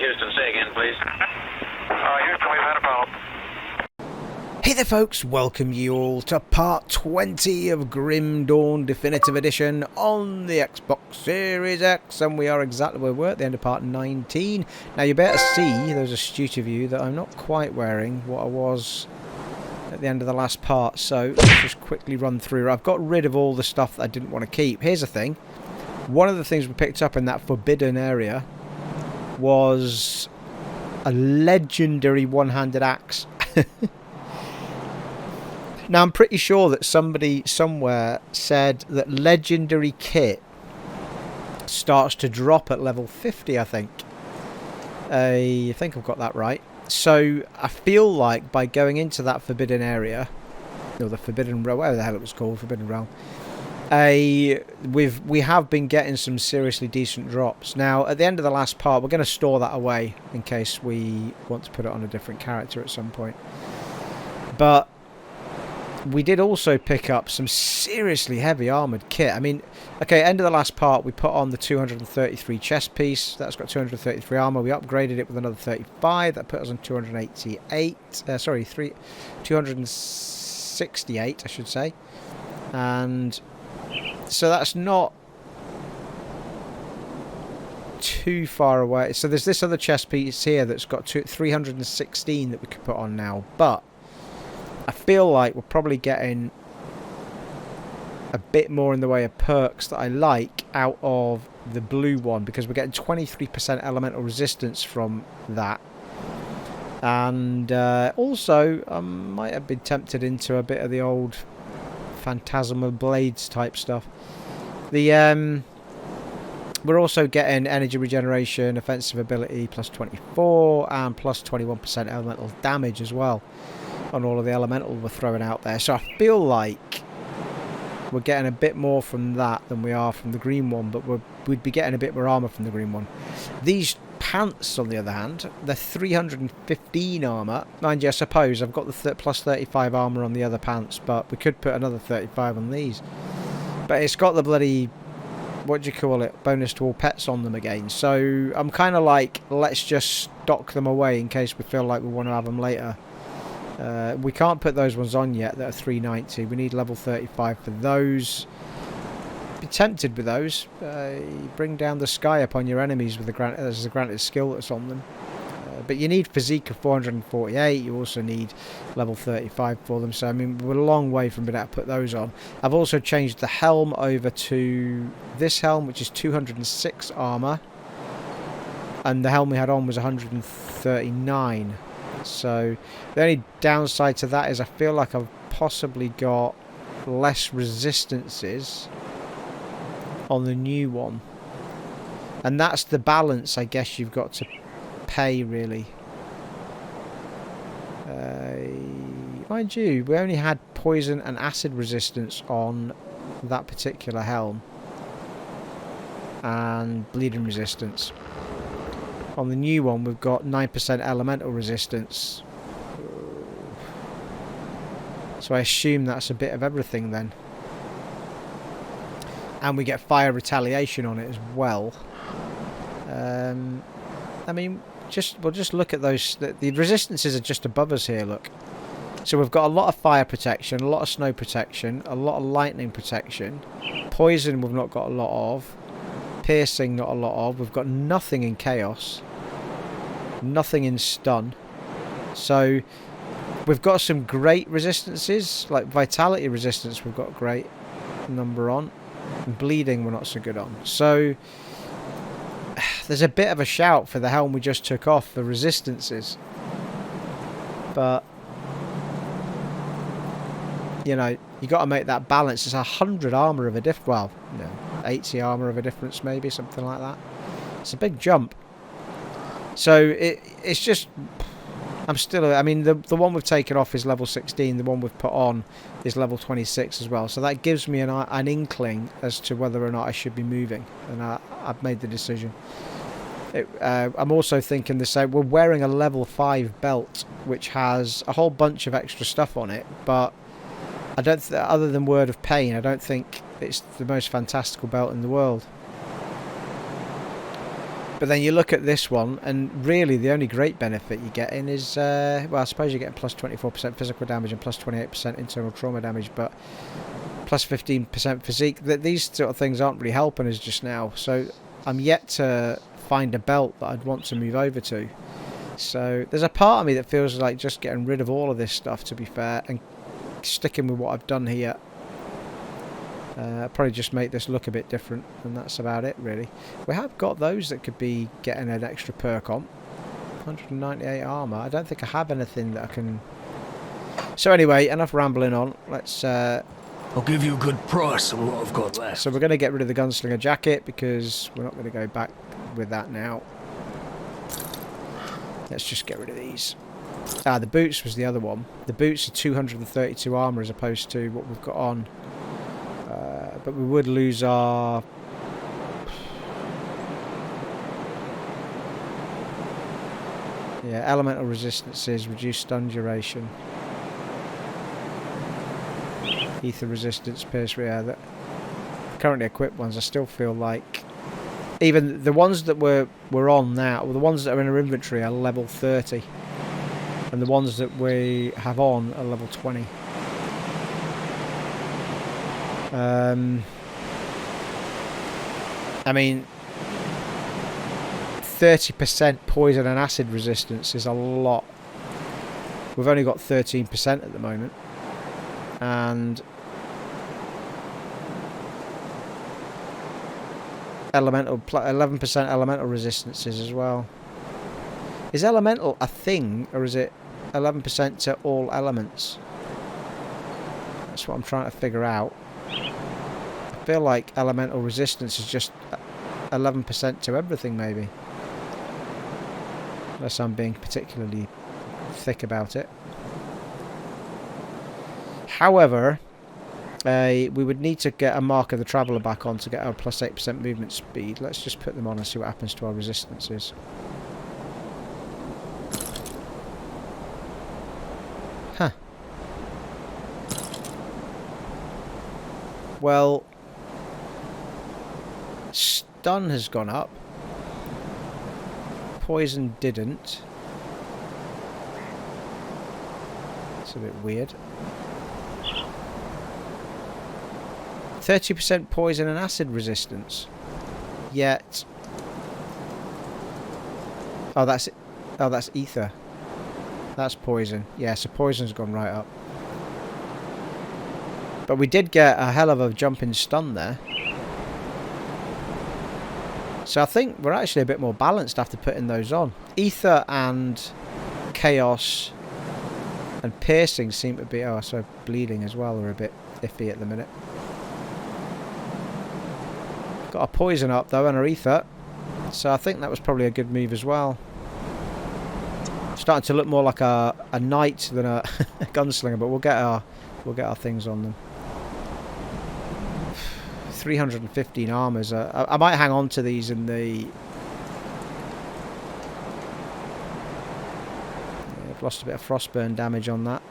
Houston, say again, please. Houston, we've had a problem. Hey there folks, welcome you all to part 20 of Grim Dawn Definitive Edition on the Xbox Series X, and we are exactly where we were at the end of part 19. Now you better see, those astute of you, that I'm not quite wearing what I was at the end of the last part, so let's just quickly run through. I've got rid of all the stuff that I didn't want to keep. Here's the thing, one of the things we picked up in that forbidden area was a legendary one-handed axe. Now, I'm pretty sure that somebody somewhere said that legendary kit starts to drop at level 50, I think. I think I've got that right. So, I feel like by going into that forbidden area, or the forbidden realm, whatever the hell it was called, forbidden realm, we have been getting some seriously decent drops. Now, at the end of the last part, we're going to store that away in case we want to put it on a different character at some point. But we did also pick up some seriously heavy armoured kit. I mean, okay, end of the last part, we put on the 233 chest piece. That's got 233 armour. We upgraded it with another 35. That put us on 288. 268, I should say. And so that's not too far away. So there's this other chest piece here that's got 316 that we could put on now. But I feel like we're probably getting a bit more in the way of perks that I like out of the blue one, because we're getting 23% elemental resistance from that. And also, I might have been tempted into a bit of the old Phantasmal Blades type stuff. We're also getting energy regeneration, offensive ability plus 24, and plus 21% elemental damage as well on all of the elemental we're throwing out there. So I feel like we're getting a bit more from that than we are from the green one, but we'd be getting a bit more armour from the green one. These pants, on the other hand, they're 315 armour. Mind you, I suppose I've got the plus 35 armour on the other pants, but we could put another 35 on these. But it's got the bloody, what do you call it, bonus to all pets on them again. So I'm kind of like, let's just stock them away in case we feel like we want to have them later. We can't put those ones on yet that are 390. We need level 35 for those. Be tempted with those. Bring down the sky upon your enemies with the granted skill that's on them. But you need physique of 448. You also need level 35 for them. So I mean, we're a long way from being able to put those on. I've also changed the helm over to this helm, which is 206 armor, and the helm we had on was 139. So the only downside to that is I feel like I've possibly got less resistances on the new one, and that's the balance I guess you've got to pay, really. Mind you, we only had poison and acid resistance on that particular helm, and bleeding resistance. On the new one, we've got 9% elemental resistance. So I assume that's a bit of everything then. And we get fire retaliation on it as well. I mean, we'll just look at those. The resistances are just above us here, look. So we've got a lot of fire protection, a lot of snow protection, a lot of lightning protection. Poison we've not got a lot of. Piercing not a lot of. We've got nothing in chaos. Nothing in stun. So we've got some great resistances, like vitality resistance we've got a great number on, and bleeding we're not so good on. So there's a bit of a shout for the helm we just took off, the resistances. But you know, you got to make that balance. It's 100 armor of a diff. Well, no, 80 armor of a difference, maybe something like that. It's a big jump. So it's just, I'm still, I mean, the one we've taken off is level 16. The one we've put on is level 26 as well. So that gives me an inkling as to whether or not I should be moving. And I've made the decision. I'm also thinking the same. We're wearing a level 5 belt, which has a whole bunch of extra stuff on it. But I don't, other than Word of Pain, I don't think it's the most fantastical belt in the world. But then you look at this one, and really the only great benefit you're getting is, well, I suppose you're getting plus 24% physical damage and plus 28% internal trauma damage, but plus 15% physique. These sort of things aren't really helping us just now. So I'm yet to find a belt that I'd want to move over to. So there's a part of me that feels like just getting rid of all of this stuff, to be fair, and sticking with what I've done here. Probably just make this look a bit different, and that's about it really. We have got those that could be getting an extra perk on. 198 armor. I don't think I have anything that I can... So anyway, enough rambling on. Let's... I'll give you a good price on what I've got left. So we're going to get rid of the gunslinger jacket because we're not going to go back with that now. Let's just get rid of these. The boots was the other one. The boots are 232 armor as opposed to what we've got on. But we would lose our... Yeah, elemental resistances, reduced stun duration. Ether resistance, pierce, yeah, the currently equipped ones, I still feel like... Even the ones that we're on now, the ones that are in our inventory are level 30. And the ones that we have on are level 20. I mean, 30% poison and acid resistance is a lot. We've only got 13% at the moment. And... 11% elemental resistances as well. Is elemental a thing, or is it 11% to all elements? That's what I'm trying to figure out. I feel like elemental resistance is just 11% to everything, maybe. Unless I'm being particularly thick about it. However, we would need to get a mark of the traveller back on to get our plus 8% movement speed. Let's just put them on and see what happens to our resistances. Huh. Well, stun has gone up. Poison didn't. It's a bit weird. 30% poison and acid resistance. Yet... Oh, that's it. Oh, that's ether. That's poison. Yeah, so poison's gone right up. But we did get a hell of a jump in stun there. So I think we're actually a bit more balanced after putting those on. Ether and chaos and piercing seem to be... Oh, so bleeding as well are a bit iffy at the minute. Got our poison up though and our ether, so I think that was probably a good move as well. Starting to look more like a knight than a gunslinger, but we'll get our things on them. 315 armors. I might hang on to these in the... I've lost a bit of frostburn damage on that.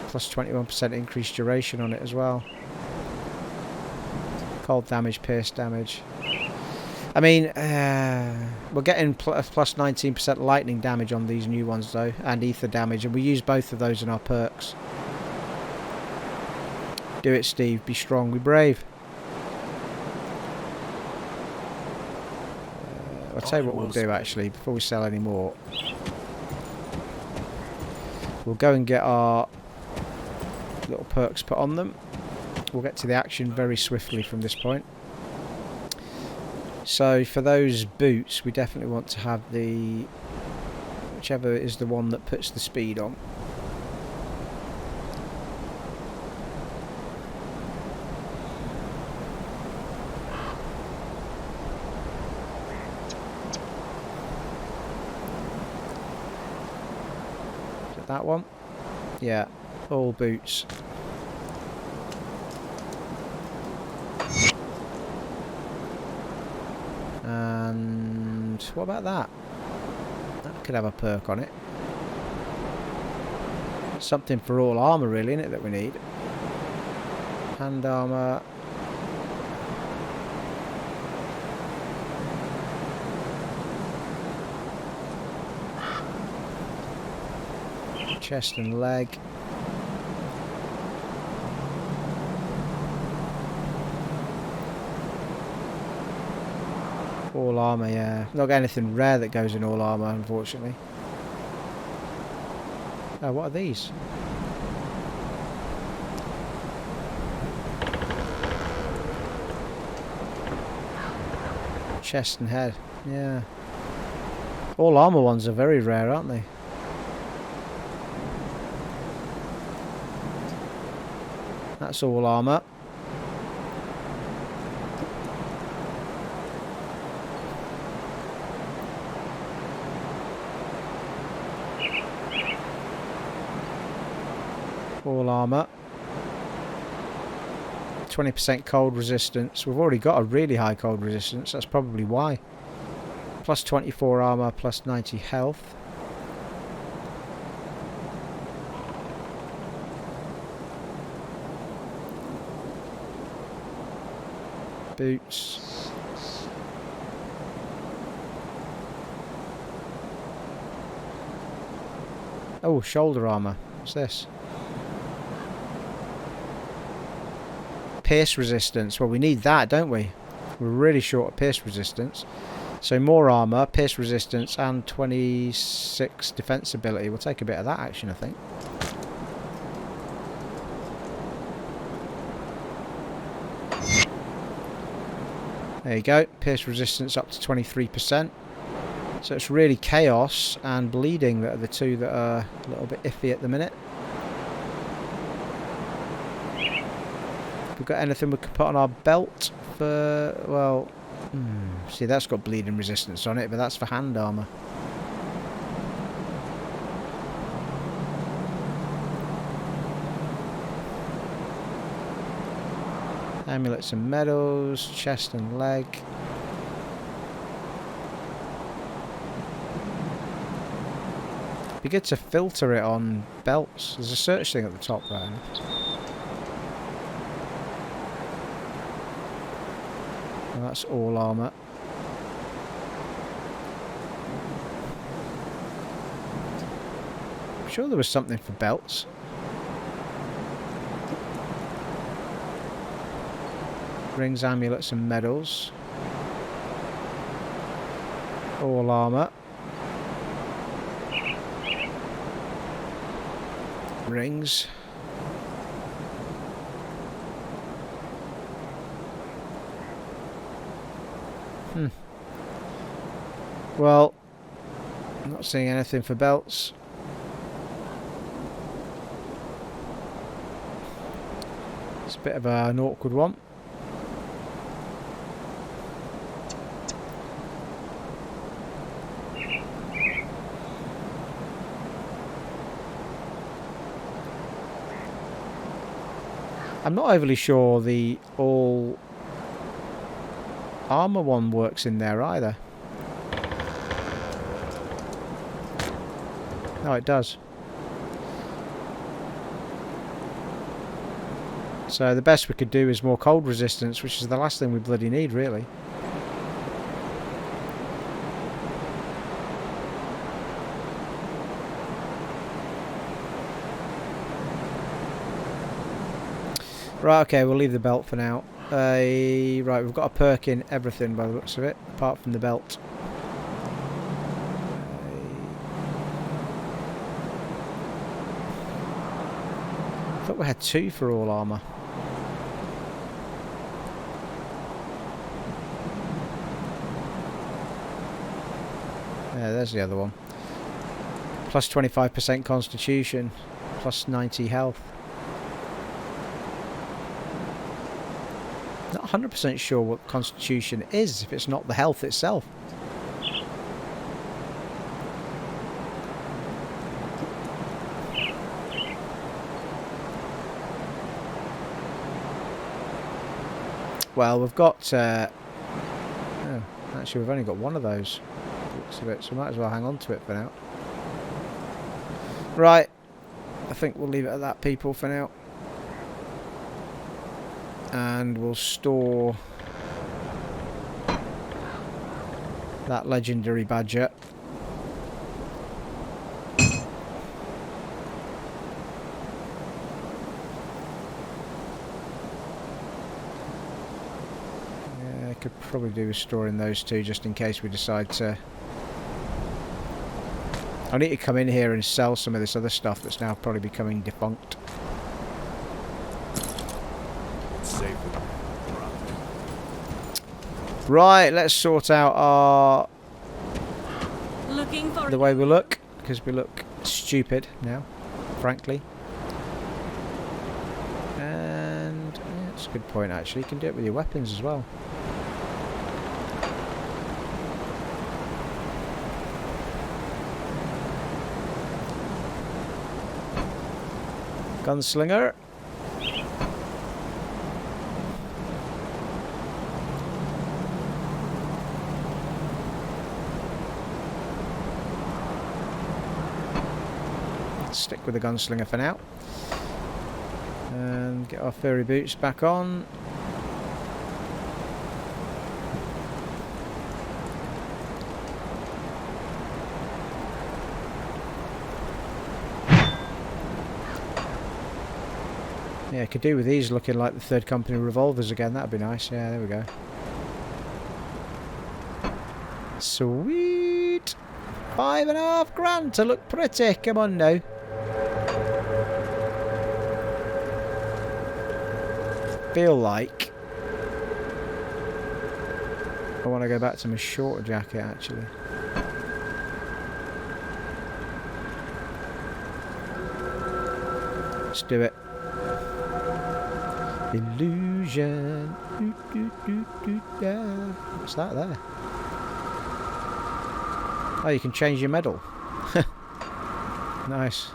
Plus 21% increased duration on it as well. Cold damage, pierce damage. I mean, we're getting plus 19% lightning damage on these new ones though, and ether damage, and we use both of those in our perks. Do it, Steve. Be strong. Be brave. I'll tell you what we'll do actually, before we sell any more. We'll go and get our little perks put on them. We'll get to the action very swiftly from this point. So for those boots, we definitely want to have the... whichever is the one that puts the speed on. Is it that one? Yeah, all boots. And what about that? That could have a perk on it. Something for all armour really, isn't it, that we need? Hand armour. Chest and leg. All armour, yeah. Not got anything rare that goes in all armour, unfortunately. Oh, what are these? Chest and head, yeah. All armour ones are very rare, aren't they? That's all armour. All armour. 20% cold resistance. We've already got a really high cold resistance. That's probably why. Plus 24 armour, plus 90 health. Boots. Oh, shoulder armour. What's this? Pierce resistance. Well, we need that, don't we? We're really short of pierce resistance. So more armour, pierce resistance, and 26 defense ability. We'll take a bit of that action, I think. There you go. Pierce resistance up to 23%. So it's really chaos and bleeding that are the two that are a little bit iffy at the minute. We've got anything we could put on our belt for, well, see, that's got bleeding resistance on it, but that's for hand armour. Amulets and medals, chest and leg. Be good to filter it on belts. There's a search thing at the top right. And that's all armour. I'm sure there was something for belts. Rings, amulets and medals. All armour. Rings. Well, I'm not seeing anything for belts. It's a bit of an awkward one. I'm not overly sure the all armour one works in there either. No, it does. So the best we could do is more cold resistance, which is the last thing we bloody need, really. Right, okay, we'll leave the belt for now. Right, we've got a perk in everything by the looks of it, apart from the belt. I thought we had 2 for all armour. Yeah, there's the other one. Plus 25% constitution, plus 90 health. Not 100% sure what constitution is if it's not the health itself. Well, we've got... oh, actually, we've only got one of those. Looks of it, so we might as well hang on to it for now. Right. I think we'll leave it at that, people, for now. And we'll store that legendary badger. Could probably do with storing those two just in case we decide to... I need to come in here and sell some of this other stuff that's now probably becoming defunct. Right, let's sort out our... the way we look, because we look stupid now, frankly. And yeah, that's a good point actually. You can do it with your weapons as well. Gunslinger. Stick with the gunslinger for now. And get our furry boots back on. Yeah, could do with these looking like the Third Company revolvers again. That'd be nice. Yeah, there we go. Sweet. $5.5 grand to look pretty. Come on now. Feel like I want to go back to my shorter jacket actually. Let's do it. Illusion. Doo, doo, doo, doo, da. What's that there? Oh, you can change your medal. Nice.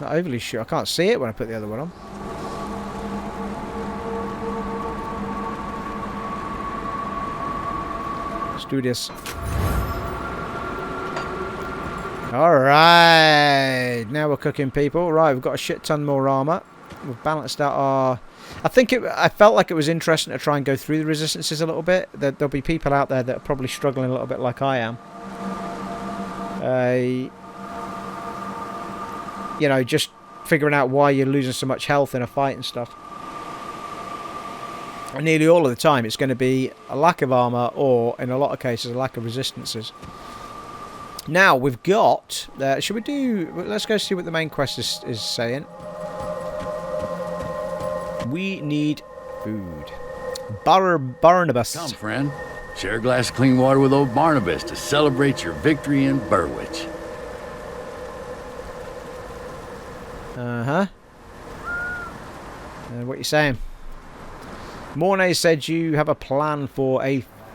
Not overly sure. I can't see it when I put the other one on. Let's do this. Alright, now we're cooking, people. Right, we've got a shit ton more armour. We've balanced out our... I felt like it was interesting to try and go through the resistances a little bit. There'll be people out there that are probably struggling a little bit like I am. You know, just figuring out why you're losing so much health in a fight and stuff. And nearly all of the time it's going to be a lack of armour or, in a lot of cases, a lack of resistances. Now, we've got... should we do... Let's go see what the main quest is saying. We need food. Barnabas. Come, friend. Share a glass of clean water with old Barnabas to celebrate your victory in Burwich. Uh-huh. What you saying? Mornay said you have a plan for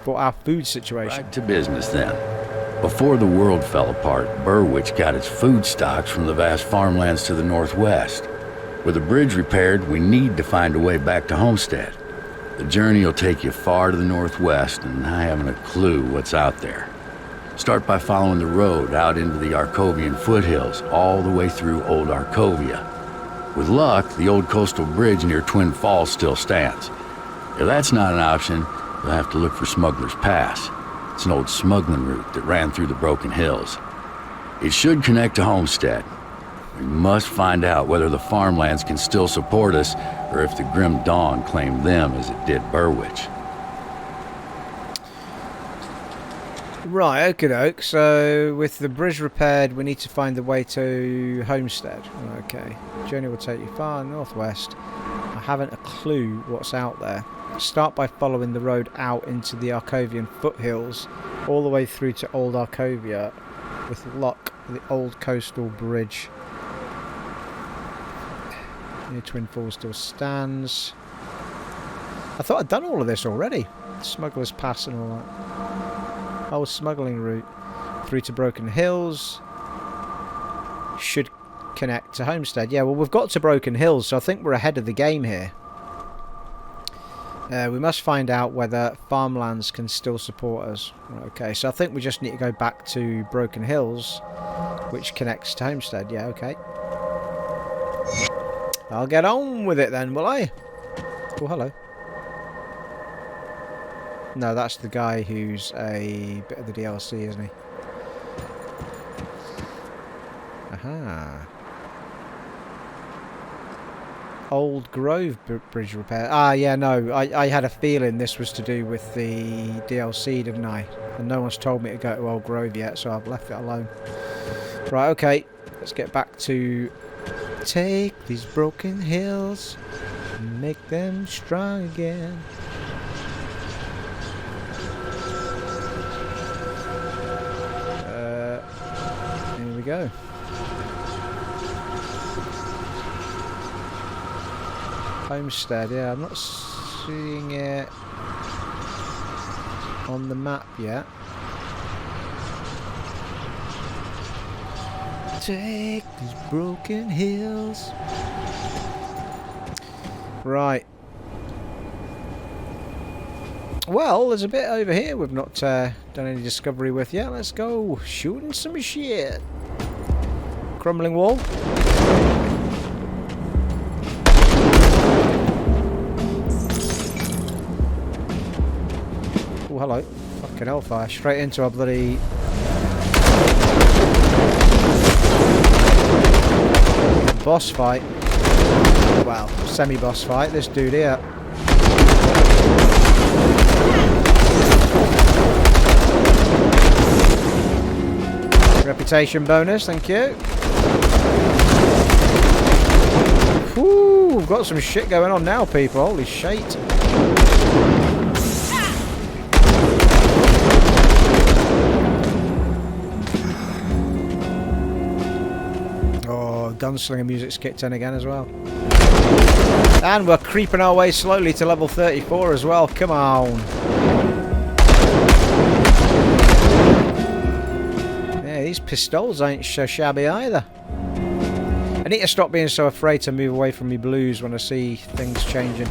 our food situation. Right to business, then. Before the world fell apart, Burwich got its food stocks from the vast farmlands to the northwest. With the bridge repaired, we need to find a way back to Homestead. The journey will take you far to the northwest, and I haven't a clue what's out there. Start by following the road out into the Arcovian foothills, all the way through Old Arcovia. With luck, the old coastal bridge near Twin Falls still stands. If that's not an option, you'll have to look for Smugglers Pass. It's an old smuggling route that ran through the Broken Hills. It should connect to Homestead. We must find out whether the farmlands can still support us, or if the Grim Dawn claimed them as it did Burwich. Right, okie-doke. So, with the bridge repaired, we need to find the way to Homestead. Okay. Journey will take you far northwest. I haven't a clue what's out there. Start by following the road out into the Arcovian foothills, all the way through to Old Arcovia. With luck, the old coastal bridge near Twin Falls still stands. I thought I'd done all of this already. Smugglers Pass and all that. Old smuggling route through to Broken Hills. Should connect to Homestead. Yeah, well, we've got to Broken Hills, so I think we're ahead of the game here. We must find out whether farmlands can still support us. Okay, so I think we just need to go back to Broken Hills, which connects to Homestead. Yeah, okay. I'll get on with it then, will I? Oh, hello. No, that's the guy who's a bit of the DLC, isn't he? Aha. Old Grove Bridge repair. Ah, yeah, no. I had a feeling this was to do with the DLC, didn't I? And no one's told me to go to Old Grove yet, so I've left it alone. Right, okay. Let's get back to... Take these broken hills and make them strong again. Here we go. Homestead, yeah, I'm not seeing it on the map yet. Take these broken hills. Right. Well, there's a bit over here we've not done any discovery with yet. Let's go shooting some shit. Crumbling wall. Oh, hello. Fucking hellfire. Straight into a bloody... boss fight. Well, semi-boss fight. This dude here. Reputation bonus, thank you. Whoo, we've got some shit going on now, people. Holy shit. Gunslinger music's kicked in again as well. And we're creeping our way slowly to level 34 as well. Come on. Yeah, these pistols ain't so shabby either. I need to stop being so afraid to move away from me blues when I see things changing.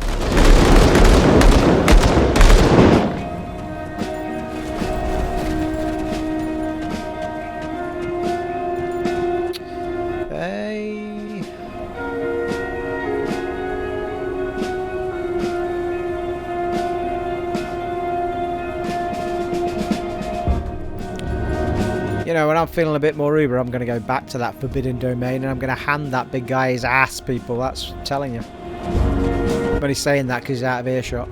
You know, when I'm feeling a bit more uber, I'm going to go back to that forbidden domain and I'm going to hand that big guy his ass, people. That's what I'm telling you. I'm only saying that because he's out of earshot.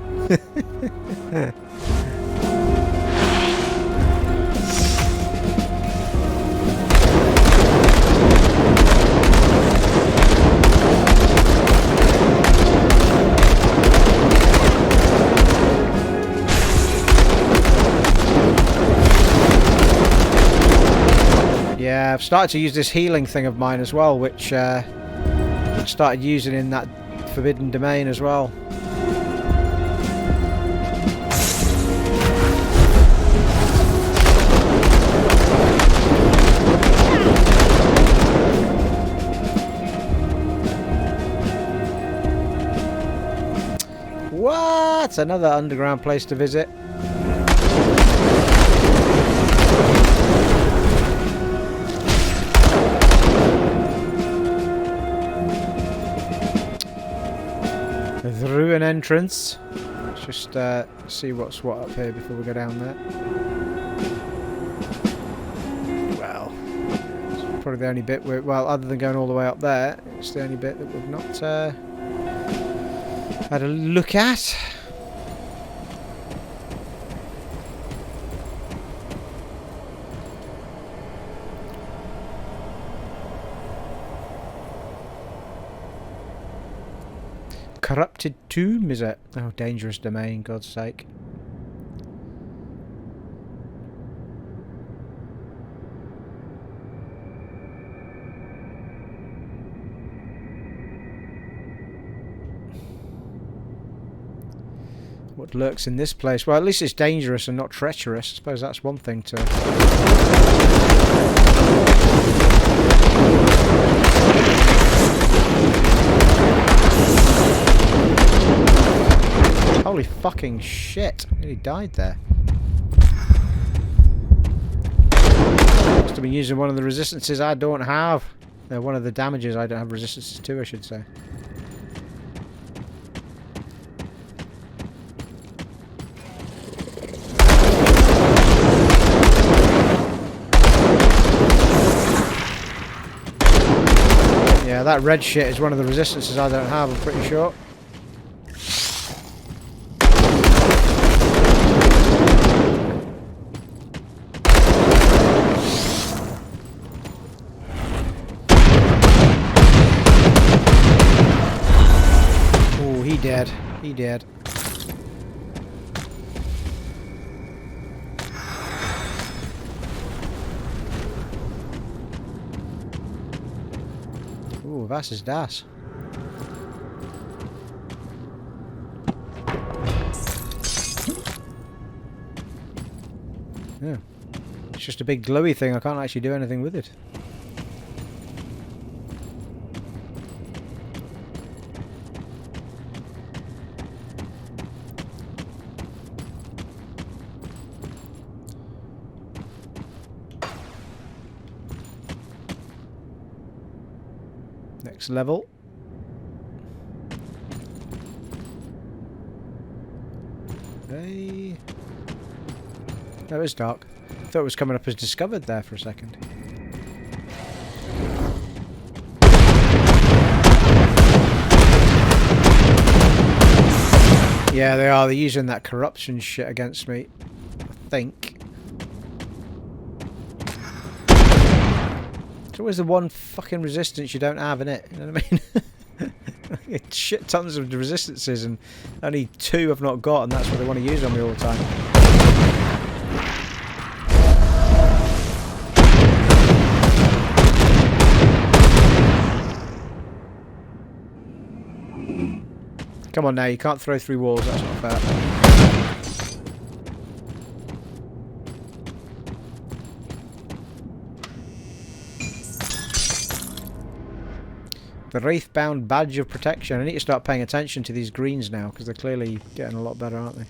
Yeah, I've started to use this healing thing of mine as well, which I started using in that forbidden domain as well. What? Another underground place to visit. Through an entrance. Let's just see what's what up here before we go down there. Well, it's probably the only bit where, well, other than going all the way up there, it's the only bit that we've not had a look at. Corrupted tomb, is it? Oh, dangerous domain, God's sake. What lurks in this place? Well, at least it's dangerous and not treacherous. I suppose that's one thing to... Holy fucking shit. Nearly died there. Must have been using one of the resistances I don't have. One of the damages I don't have resistances to, I should say. Yeah, that red shit is one of the resistances I don't have, I'm pretty sure. Oh, he dead. He dead. Ooh, das is das. Yeah. It's just a big glowy thing. I can't actually do anything with it. Next level. Hey. No, it was dark. I thought it was coming up as discovered there for a second. Yeah, they are. They're using that corruption shit against me, I think. It's always the one fucking resistance you don't have in it. You know what I mean? It's shit tons of resistances and only 2 I've not got, and that's what they want to use on me all the time. Come on now, you can't throw through walls, that's not fair. The Wraithbound Badge of Protection. I need to start paying attention to these greens now, because they're clearly getting a lot better, aren't they?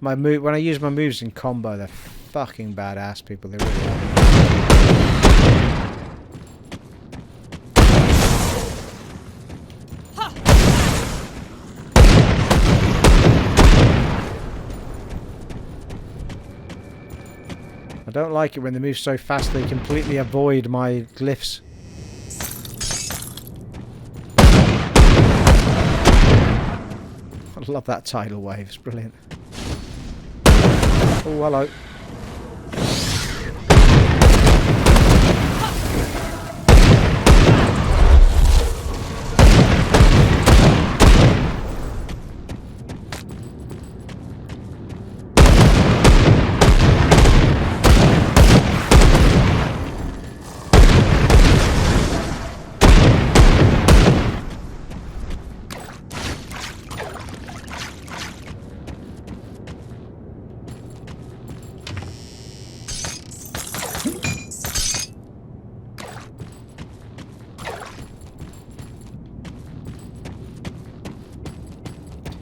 My move, when I use my moves in combo, they're fucking badass, people. They really are. I don't like it when they move so fast they completely avoid my glyphs. I love that tidal wave, it's brilliant. Oh, hello.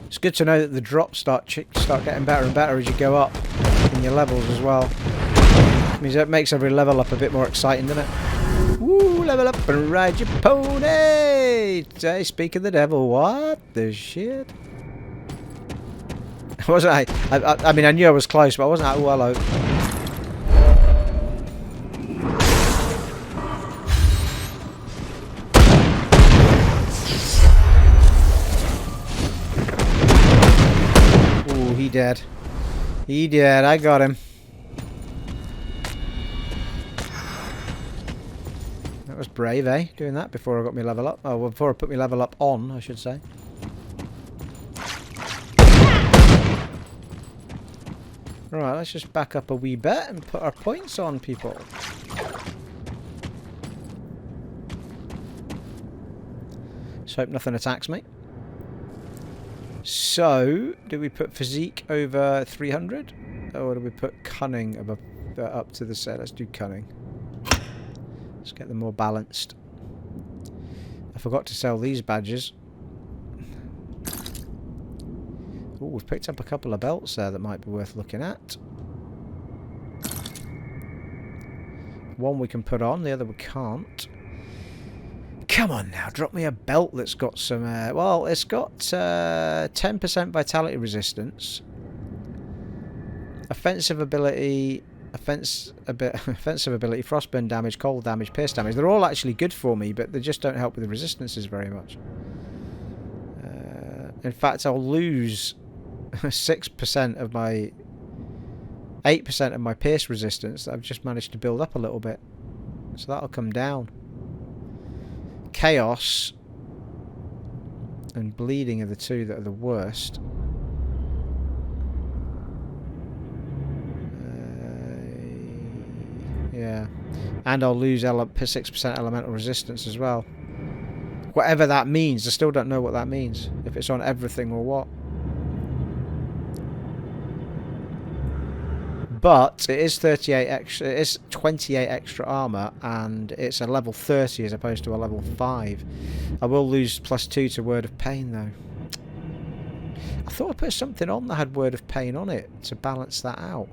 It's good to know that the drops start getting better and better as you go up in your levels as well. It means that makes every level up a bit more exciting, doesn't it? Woo! Level up and ride your pony! Say, speak of the devil, what the shit? Wasn't I mean, I knew I was close, but I wasn't. Oh, hello. He dead. He dead. I got him. That was brave, eh? Doing that before I got me level up. Oh, well, before I put me level up on, I should say. Right, let's just back up a wee bit and put our points on, people. Let's hope nothing attacks me. So, do we put physique over 300? Or do we put cunning above, up to the set? Let's do cunning. Let's get them more balanced. I forgot to sell these badges. Oh, we've picked up a couple of belts there that might be worth looking at. One we can put on, the other we can't. Come on now, drop me a belt that's got some... well, it's got 10% vitality resistance. Offensive ability... offensive ability, frostburn damage, cold damage, pierce damage. They're all actually good for me, but they just don't help with the resistances very much. In fact, I'll lose 6% of my... 8% of my pierce resistance that I've just managed to build up a little bit. So that'll come down. Chaos and bleeding are the two that are the worst. Yeah. And I'll lose 6% elemental resistance as well. Whatever that means, I still don't know what that means. If it's on everything or what. But it is 38 extra. It is 28 extra armor, and it's a level 30 as opposed to a level 5. I will lose +2 to Word of Pain though. I thought I put something on that had Word of Pain on it to balance that out.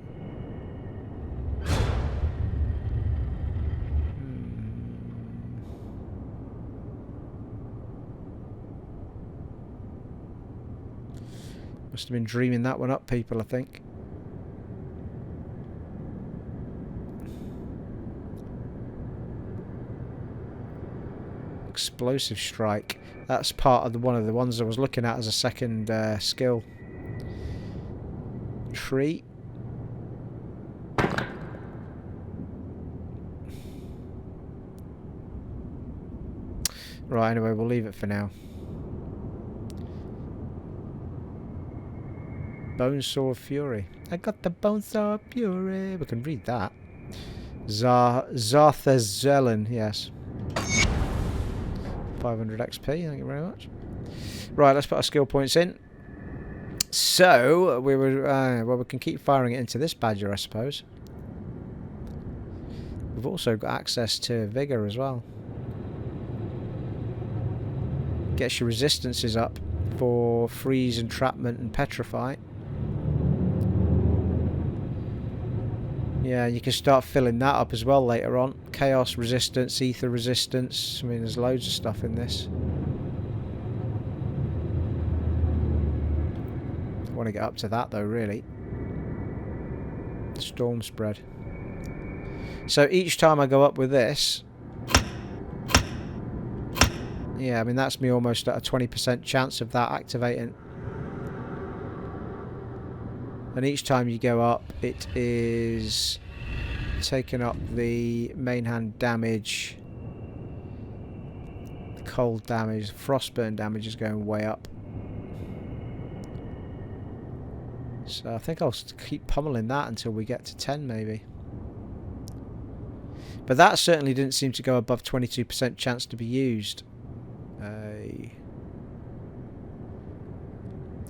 Must have been dreaming that one up, people, I think. Explosive strike. That's part of one of the ones I was looking at as a second skill. Tree. Right, anyway, we'll leave it for now. Bonesaw Fury. I got the Bonesaw Fury. We can read that. Zarthazelen, yes. 500 XP, thank you very much. Right, let's put our skill points in. So, we were, well, we can keep firing it into this badger, I suppose. We've also got access to Vigor as well. Gets your resistances up for freeze, entrapment, and petrify. Yeah, you can start filling that up as well later on. Chaos resistance, ether resistance. I mean, there's loads of stuff in this. I want to get up to that though, really. Storm spread. So each time I go up with this... yeah, I mean, that's me almost at a 20% chance of that activating. And each time you go up, it is taking up the main hand damage, the cold damage, frostburn damage is going way up. So I think I'll keep pummeling that until we get to 10 maybe. But that certainly didn't seem to go above 22% chance to be used.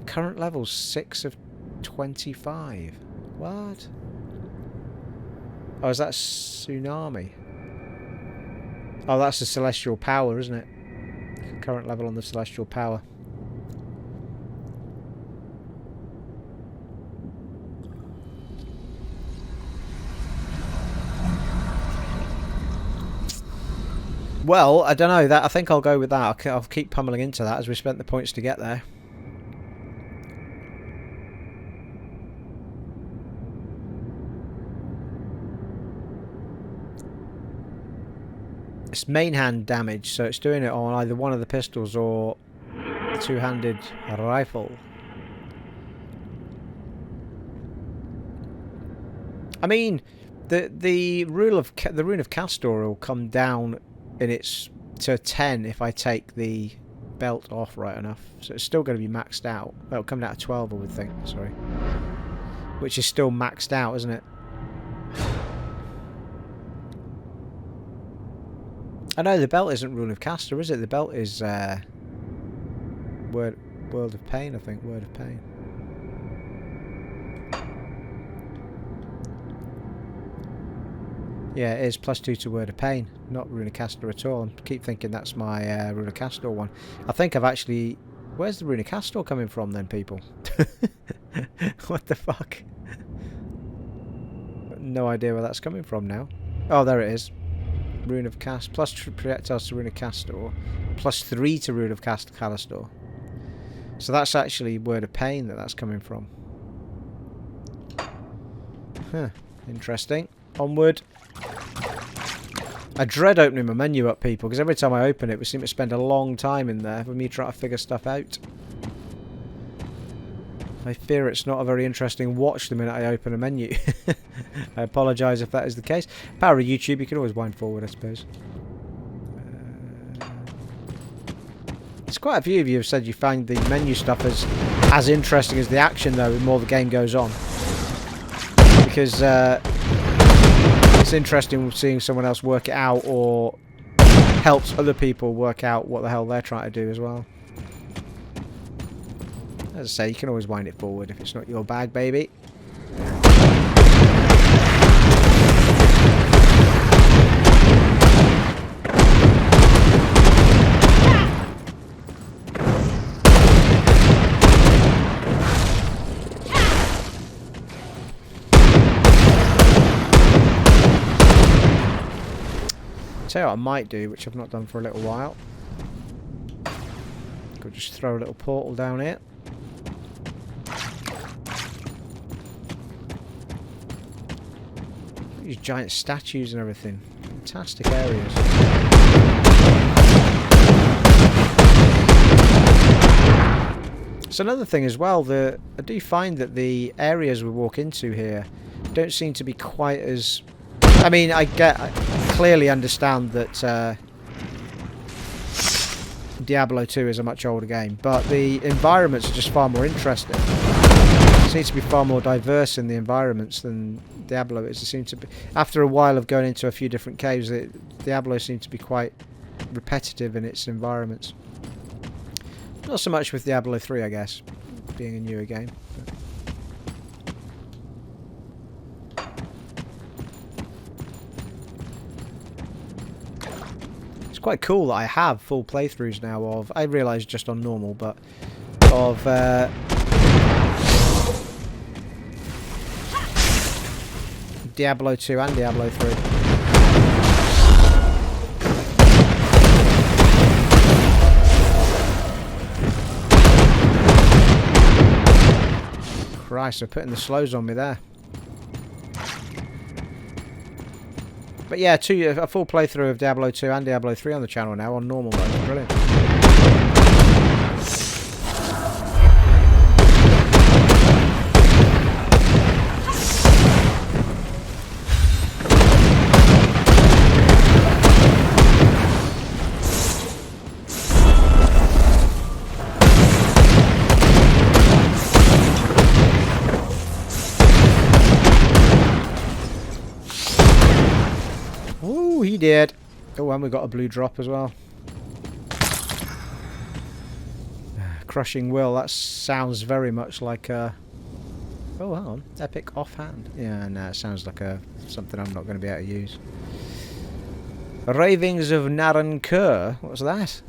Current level's 6 of 25. What? Oh, is that tsunami? Oh, that's the celestial power, isn't it? Current level on the celestial power. Well, I don't know. That I think I'll go with that. I'll keep pummeling into that as we spent the points to get there. It's main hand damage, so it's doing it on either one of the pistols or the two-handed rifle. I mean, the rune of Castor will come down in its to 10 if I take the belt off right enough. So it's still going to be maxed out. Well, it'll come down to 12, I would think. Sorry, which is still maxed out, isn't it? I know the belt isn't Rune of Castor, is it? The belt is word. World of Pain, I think. Word of Pain. Yeah, it is +2 to Word of Pain. Not Rune of Castor at all. I keep thinking that's my Rune of Castor one. I think I've actually... Where's the Rune of Castor coming from then, people? What the fuck? No idea where that's coming from now. Oh, there it is. Rune of Cast. Plus projectiles to Rune of Castor. +3 to Rune of Castor. So that's actually Word of Pain that's coming from. Huh. Interesting. Onward. I dread opening my menu up, people, because every time I open it, we seem to spend a long time in there with me trying to figure stuff out. I fear it's not a very interesting watch the minute I open a menu. I apologise if that is the case. Power of YouTube, you can always wind forward, I suppose. There's quite a few of you have said you find the menu stuff as interesting as the action, though, the more the game goes on. Because it's interesting seeing someone else work it out, or helps other people work out what the hell they're trying to do as well. As I say, you can always wind it forward if it's not your bag, baby. Tell you what I might do, which I've not done for a little while. Could just throw a little portal down here. These giant statues and everything. Fantastic areas. It's another thing as well, I do find that the areas we walk into here don't seem to be quite as... I mean, I clearly understand that Diablo 2 is a much older game, but the environments are just far more interesting. It seems to be far more diverse in the environments than Diablo is. It seems to be, after a while of going into a few different caves, Diablo seems to be quite repetitive in its environments. Not so much with Diablo 3, I guess, being a newer game. But. It's quite cool that I have full playthroughs now of, I realise just on normal, but of Diablo 2 and Diablo 3. Christ, they're putting the slows on me there. But yeah, a full playthrough of Diablo 2 and Diablo 3 on the channel now on normal mode. Brilliant. Ooh, he did. Oh, and we got a blue drop as well. Crushing Will, that sounds very much like a... Oh, hang on. Epic offhand. Yeah, no, it sounds like something I'm not going to be able to use. Ravings of Naren. What's that?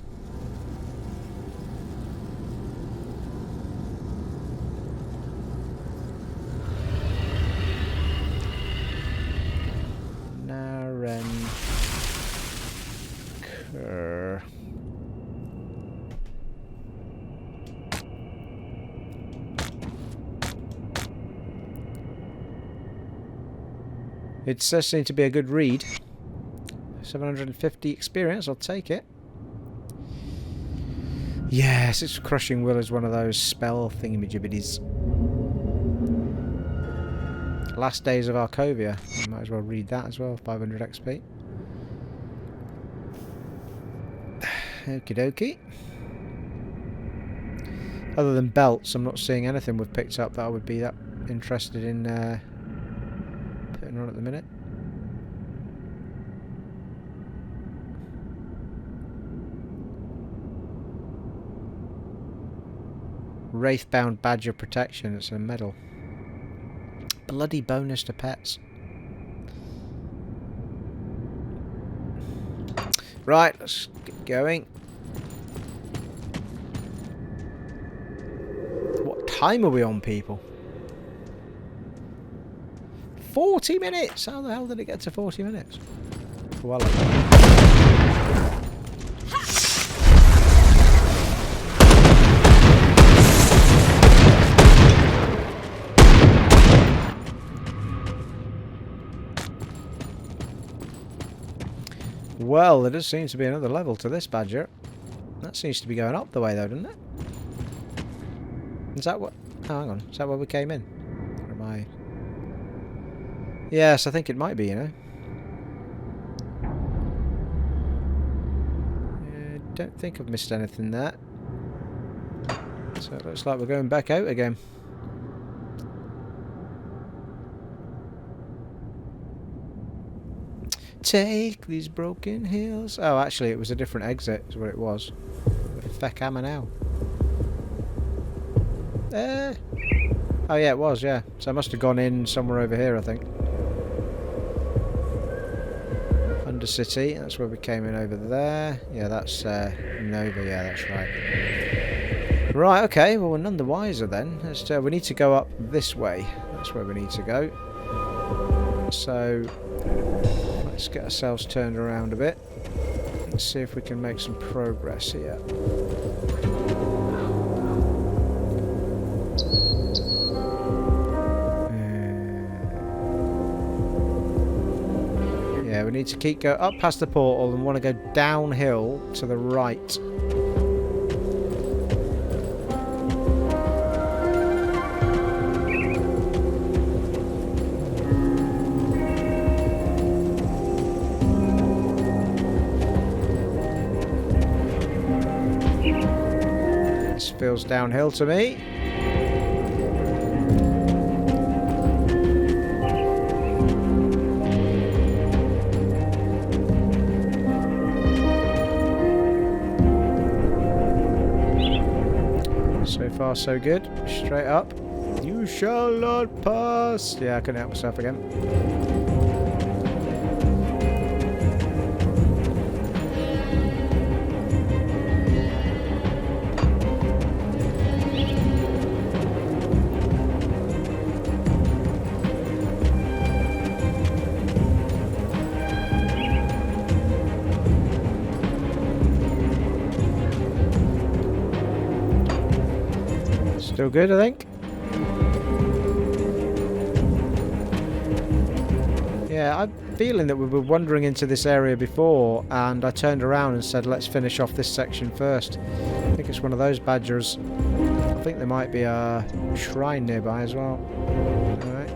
It does seem to be a good read. 750 experience, I'll take it. Yes, it's Crushing Will is one of those spell thingamajibbities. Last Days of Arcovia. I might as well read that as well, 500 XP. Okie dokie. Other than belts, I'm not seeing anything we've picked up that I would be that interested in putting on at the minute. Wraithbound Badger Protection. It's a medal. Bloody bonus to pets. Right, let's get going. What time are we on, people? 40 minutes! How the hell did it get to 40 minutes? Well, well, there does seem to be another level to this badger. That seems to be going up the way though, doesn't it? Is that what... Oh, hang on. Is that where we came in? Or am I... Yes, I think it might be, you know. Don't think I've missed anything there. So it looks like we're going back out again. Take these broken hills. Oh, actually, it was a different exit, is what it was. Where the feck am I now? Oh, yeah, it was, yeah. So I must have gone in somewhere over here, I think. Undercity, that's where we came in over there. Yeah, that's Nova, yeah, that's right. Right, okay, well, we're none the wiser then. We need to go up this way. That's where we need to go. So... let's get ourselves turned around a bit. Let's see if we can make some progress here. Yeah, we need to keep going up past the portal and want to go downhill to the right. Feels downhill to me. So far so good. Straight up. You shall not pass. Yeah, I couldn't help myself again. Still good, I think. Yeah, I'm feeling that we were wandering into this area before, and I turned around and said, let's finish off this section first. I think it's one of those badgers. I think there might be a shrine nearby as well. Alright.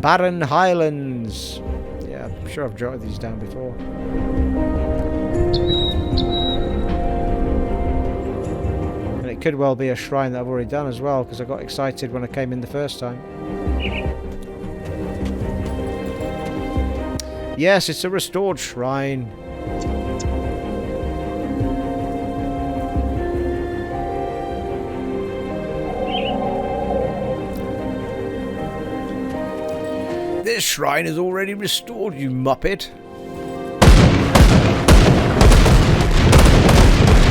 Barren Highlands. Yeah, I'm sure I've jotted these down before. It could well be a shrine that I've already done as well, because I got excited when I came in the first time. Yes, it's a restored shrine. This shrine is already restored, you muppet.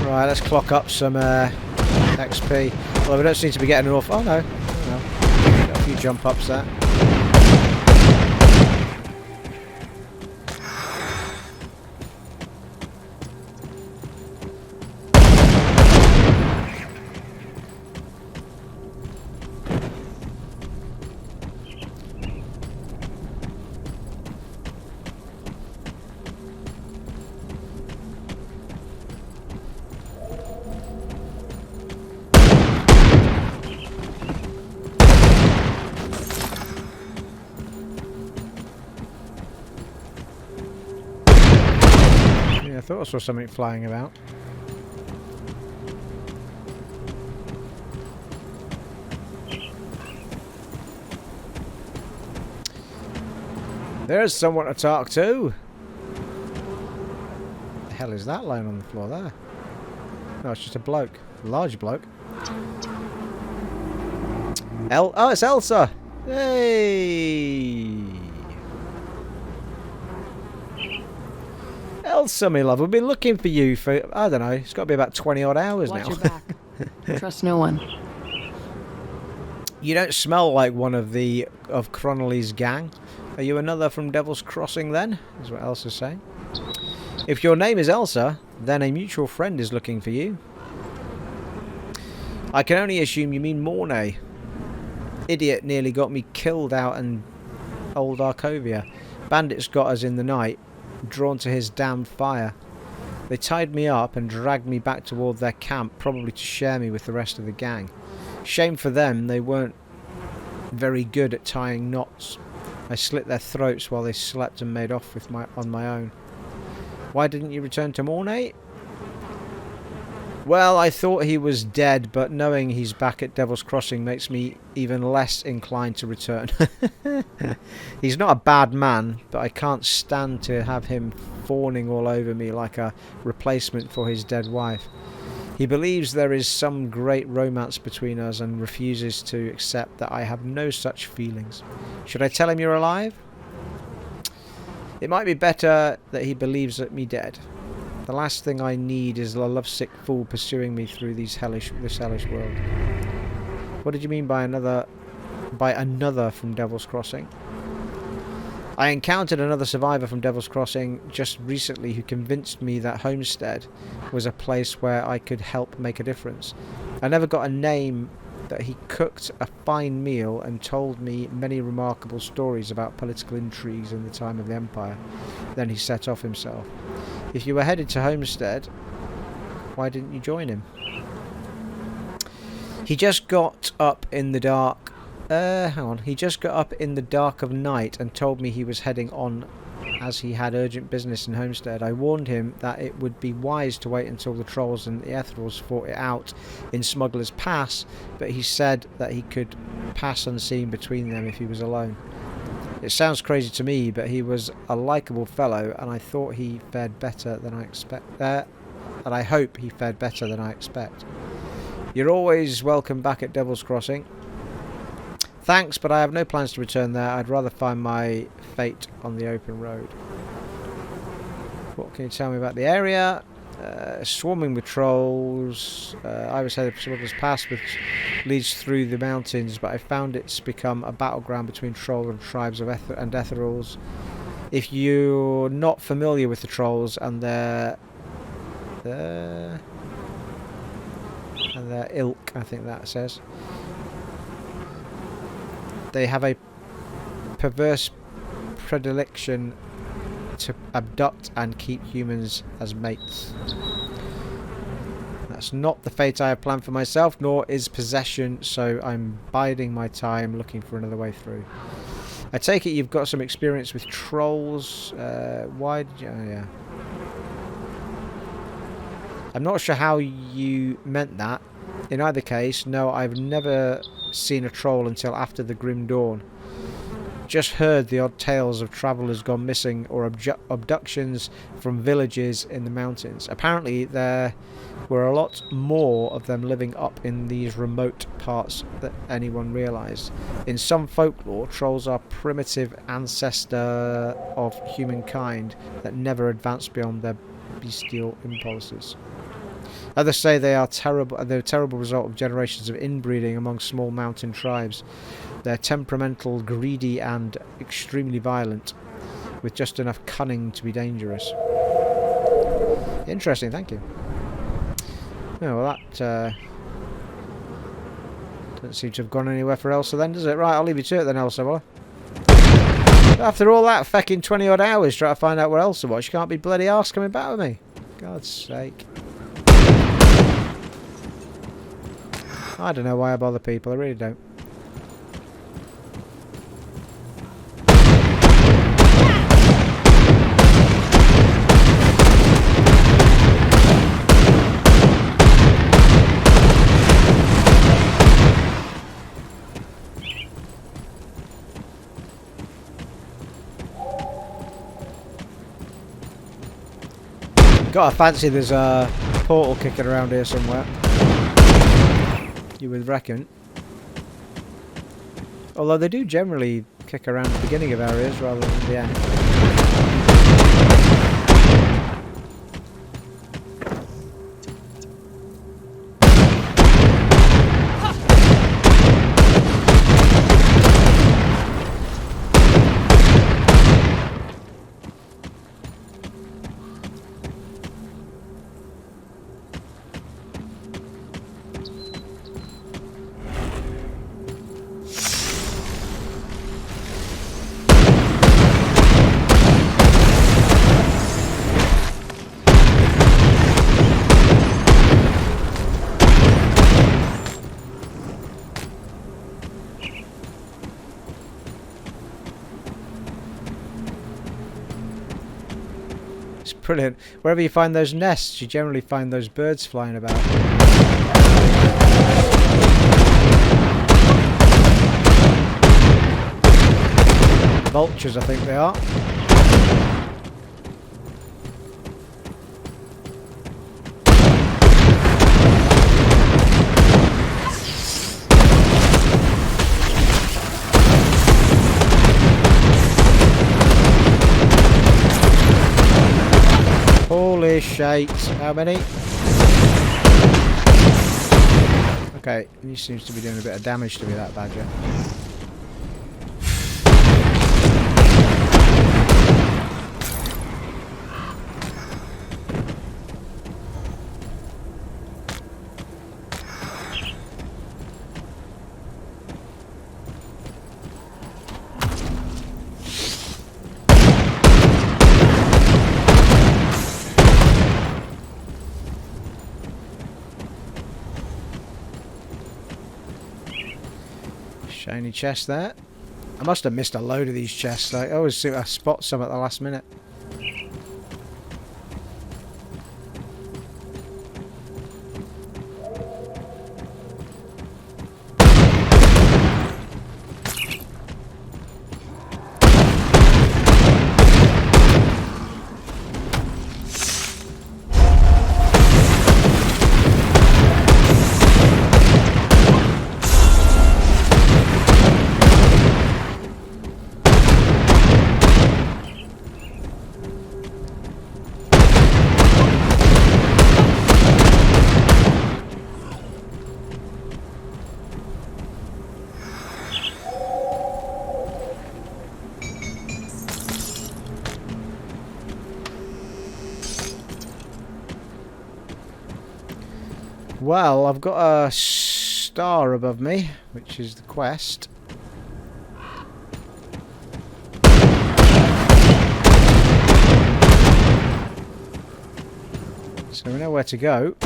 Right, let's clock up some XP. Well, we don't seem to be getting enough. Oh no. Oh, no. Got a few jump ups there. I thought I saw something flying about. There's someone to talk to. What the hell is that lying on the floor there? No, it's just a bloke. A large bloke. Oh, it's Elsa! Hey! Elsa, my love, we've been looking for you for, I don't know, it's got to be about 20 odd hours Watch now. your back. Trust no one. You don't smell like one of Cronolly's gang. Are you another from Devil's Crossing then? Is what Elsa's saying. If your name is Elsa, then a mutual friend is looking for you. I can only assume you mean Mornay. Idiot nearly got me killed out in old Arcovia. Bandits got us in the night, drawn to his damned fire. They tied me up and dragged me back toward their camp, probably to share me with the rest of the gang. Shame for them, they weren't very good at tying knots. I slit their throats while they slept and made off with on my own. Why didn't you return to Mornay? Well, I thought he was dead, but knowing he's back at Devil's Crossing makes me even less inclined to return. He's not a bad man, but I can't stand to have him fawning all over me like a replacement for his dead wife. He believes there is some great romance between us and refuses to accept that I have no such feelings. Should I tell him you're alive? It might be better that he believes me dead. The last thing I need is a lovesick fool pursuing me through this hellish world. What did you mean by another from Devil's Crossing? I encountered another survivor from Devil's Crossing just recently who convinced me that Homestead was a place where I could help make a difference. I never got a name, that he cooked a fine meal and told me many remarkable stories about political intrigues in the time of the Empire. Then he set off himself. If you were headed to Homestead, why didn't you join him? He just got up in the dark. He just got up in the dark of night and told me he was heading on as he had urgent business in Homestead. I warned him that it would be wise to wait until the Trolls and the Etherals fought it out in Smugglers Pass, but he said that he could pass unseen between them if he was alone. It sounds crazy to me, but he was a likeable fellow, and I thought he fared better than I expect. And I hope he fared better than I expect. You're always welcome back at Devil's Crossing. Thanks, but I have no plans to return there. I'd rather find my fate on the open road. What can you tell me about the area? Swarming with trolls. I was headed for Smugglers Pass, which leads through the mountains, but I found it's become a battleground between troll and tribes of Etherals. If you're not familiar with the trolls and their ilk, I think that says, they have a perverse predilection to abduct and keep humans as mates. That's not the fate I have planned for myself, nor is possession, so I'm biding my time looking for another way through. I take it you've got some experience with trolls. Why did you... Oh, yeah. I'm not sure how you meant that. In either case, no, I've never seen a troll until after the Grim Dawn. Just heard the odd tales of travellers gone missing or abductions from villages in the mountains. Apparently there were a lot more of them living up in these remote parts than anyone realised. In some folklore, trolls are primitive ancestor of humankind that never advanced beyond their bestial impulses. Others say they're a terrible result of generations of inbreeding among small mountain tribes. They're temperamental, greedy, and extremely violent, with just enough cunning to be dangerous. Interesting, thank you. Oh, well, that doesn't seem to have gone anywhere for Elsa then, does it? Right, I'll leave you to it then, Elsa, will I? After all that fecking 20 odd hours trying to find out where Elsa was, she can't be bloody arse coming back with me. God's sake. I don't know why I bother people, I really don't. God, I fancy there's a portal kicking around here somewhere. You would reckon. Although they do generally kick around the beginning of areas rather than the end. Brilliant. Wherever you find those nests, you generally find those birds flying about. Vultures, I think they are. Holy shite. How many? Okay, he seems to be doing a bit of damage to me, that badger. Shiny chest there. I must have missed a load of these chests. I always seem to spot some at the last minute. Well, I've got a star above me, which is the quest. So we know where to go.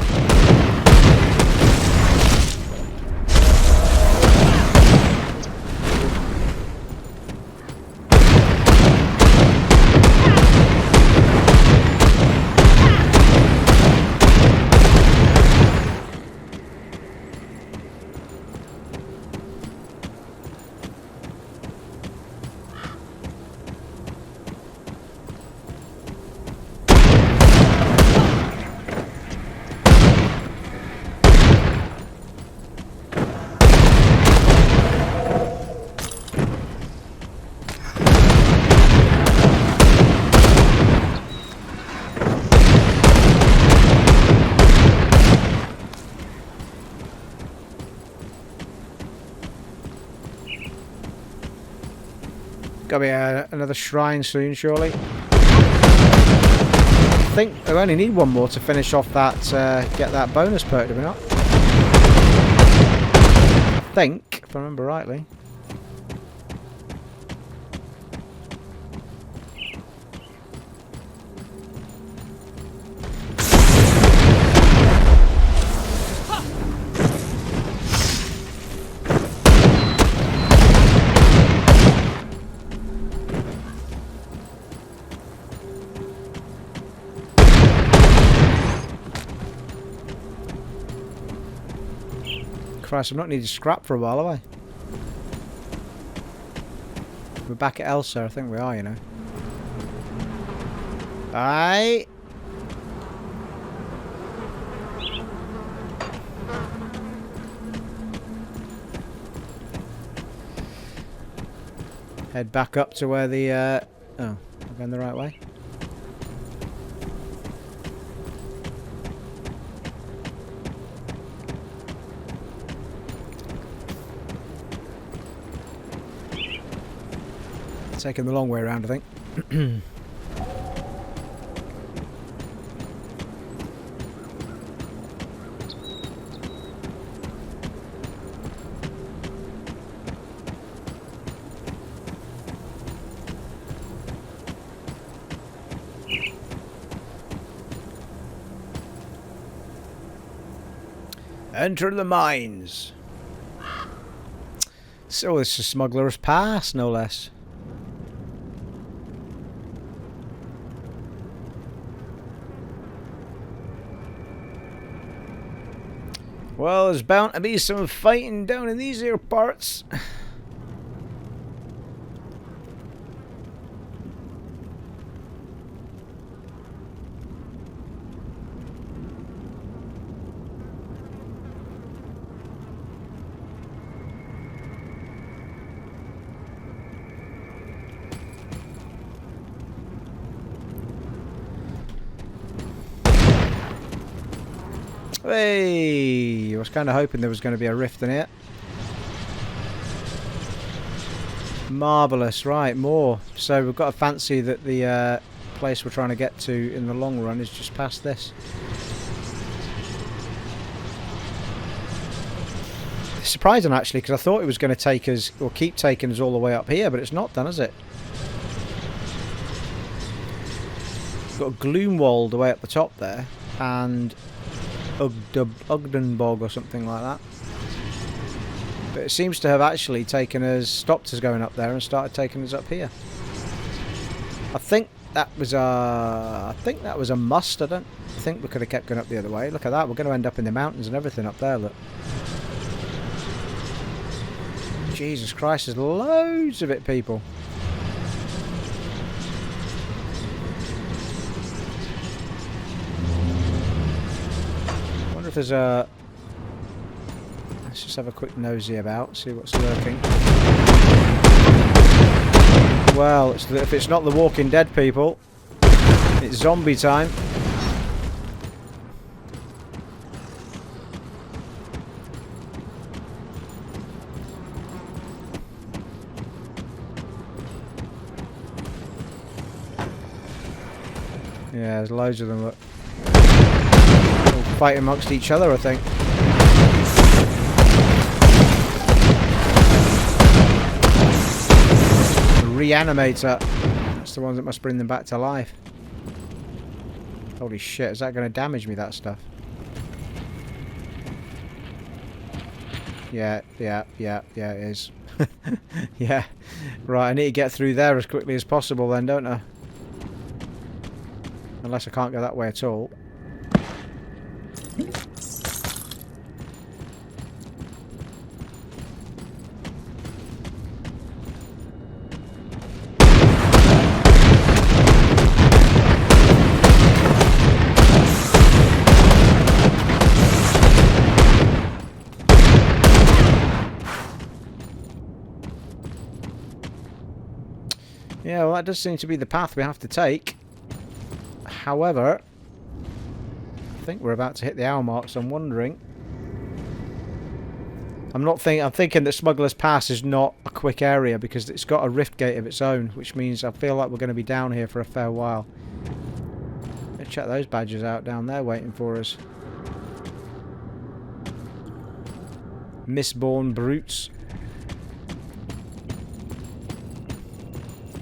Got to be another shrine soon, surely. I think I only need one more to finish off that, get that bonus perk, do we not? I think, if I remember rightly. Christ, I've not needed scrap for a while, have I? We're back at Elsa, I think we are, you know. Aye. Head back up to where the... oh, I'm going the right way. Taking the long way around, I think. Enter the mines. So this is Smugglers Pass, no less. Well, there's bound to be some fighting down in these here parts. Hey, I was kind of hoping there was going to be a rift in it. Marvellous, right, more. So we've got to fancy that the place we're trying to get to in the long run is just past this. It's surprising actually, because I thought it was going to take us, or keep taking us all the way up here, but it's not done, is it? We've got Gloomwald way up the top there, and Ogdenbog or something like that. But it seems to have actually taken us, stopped us going up there and started taking us up here. I think that was a must. I don't think we could have kept going up the other way. Look at that, we're going to end up in the mountains and everything up there, look. Jesus Christ, there's loads of it, people. There's a... Let's just have a quick nosy about, see what's lurking. Well, if it's not the Walking Dead, people, it's zombie time. Yeah, there's loads of them, look. Fighting amongst each other, I think. The reanimator. That's the one that must bring them back to life. Holy shit, is that going to damage me, that stuff? Yeah, it is. Yeah. Right, I need to get through there as quickly as possible then, don't I? Unless I can't go that way at all. Yeah, well, that does seem to be the path we have to take. However, I think we're about to hit the hour mark, so I'm wondering. I'm thinking that Smugglers Pass is not a quick area because it's got a rift gate of its own, which means I feel like we're going to be down here for a fair while. Let's check those badges out down there waiting for us. Mistborn brutes.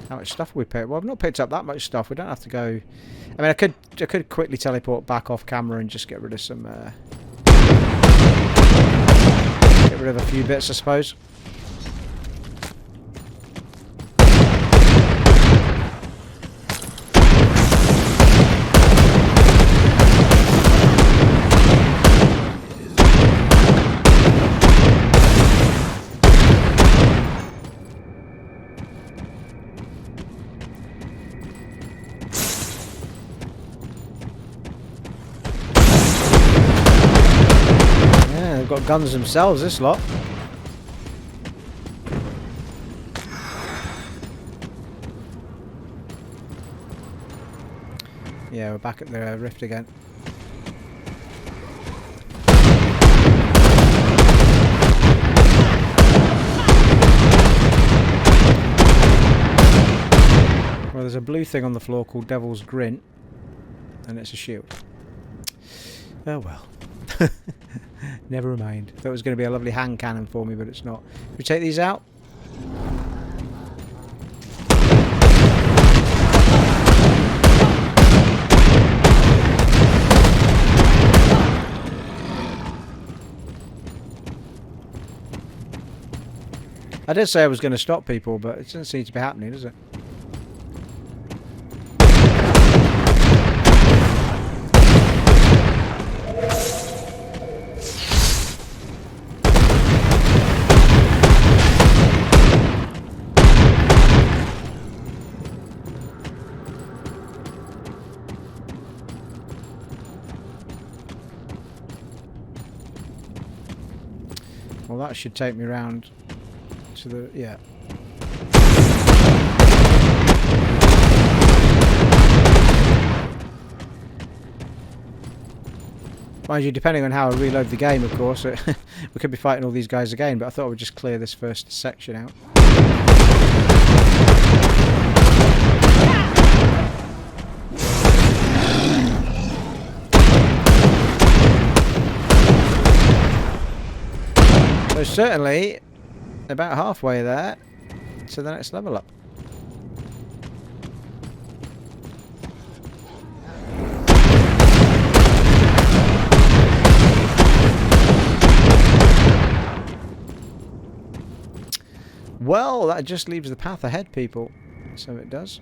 How much stuff have we picked? Well, I've not picked up that much stuff. We don't have to go. I mean, I could quickly teleport back off camera and just get rid of some. Get rid of a few bits, I suppose. Got guns themselves, this lot. Yeah, we're back at the rift again. Well, there's a blue thing on the floor called Devil's Grin, and it's a shield. Oh well. Never mind. Thought it was going to be a lovely hand cannon for me, but it's not. Should we take these out? I did say I was going to stop people, but it doesn't seem to be happening, does it? Well, that should take me round to the... yeah. Mind you, depending on how I reload the game, of course, we could be fighting all these guys again, but I thought I would just clear this first section out. So certainly about halfway there to the next level up. Well, that just leaves the path ahead, people. So it does.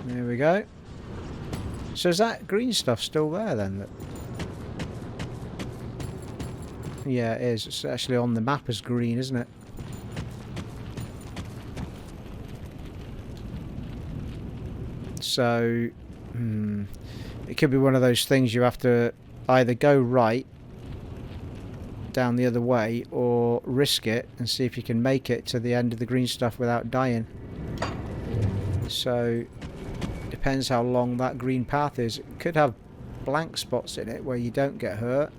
There we go. So is that green stuff still there then? Yeah, it is. It's actually on the map as green, isn't it? So, it could be one of those things you have to either go right down the other way or risk it and see if you can make it to the end of the green stuff without dying. So, depends how long that green path is. It could have blank spots in it where you don't get hurt.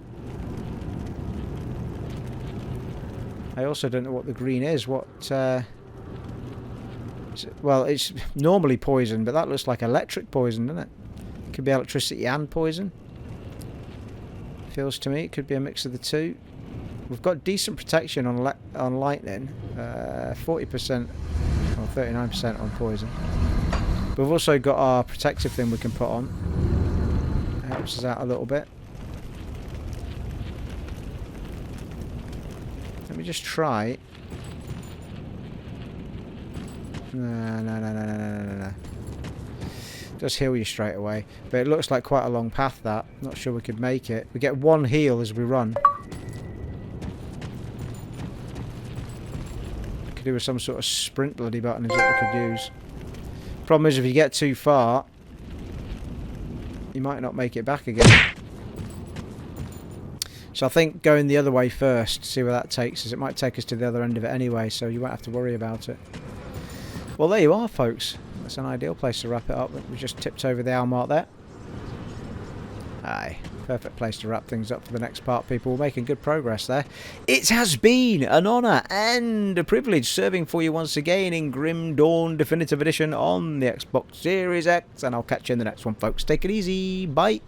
I also don't know what the green is. What? Well, it's normally poison, but that looks like electric poison, doesn't it? Could be electricity and poison. Feels to me it could be a mix of the two. We've got decent protection on lightning, 40% or 39% on poison. But we've also got our protective thing we can put on. It helps us out a little bit. Let me just try. No. It does heal you straight away. But it looks like quite a long path, that. Not sure we could make it. We get one heal as we run. Could do with some sort of sprint bloody button is what we could use. Problem is, if you get too far, you might not make it back again. So I think going the other way first, see where that takes us. It might take us to the other end of it anyway, so you won't have to worry about it. Well, there you are, folks. That's an ideal place to wrap it up. We just tipped over the hour mark there. Aye, perfect place to wrap things up for the next part, people. We're making good progress there. It has been an honour and a privilege serving for you once again in Grim Dawn Definitive Edition on the Xbox Series X, and I'll catch you in the next one, folks. Take it easy. Bye.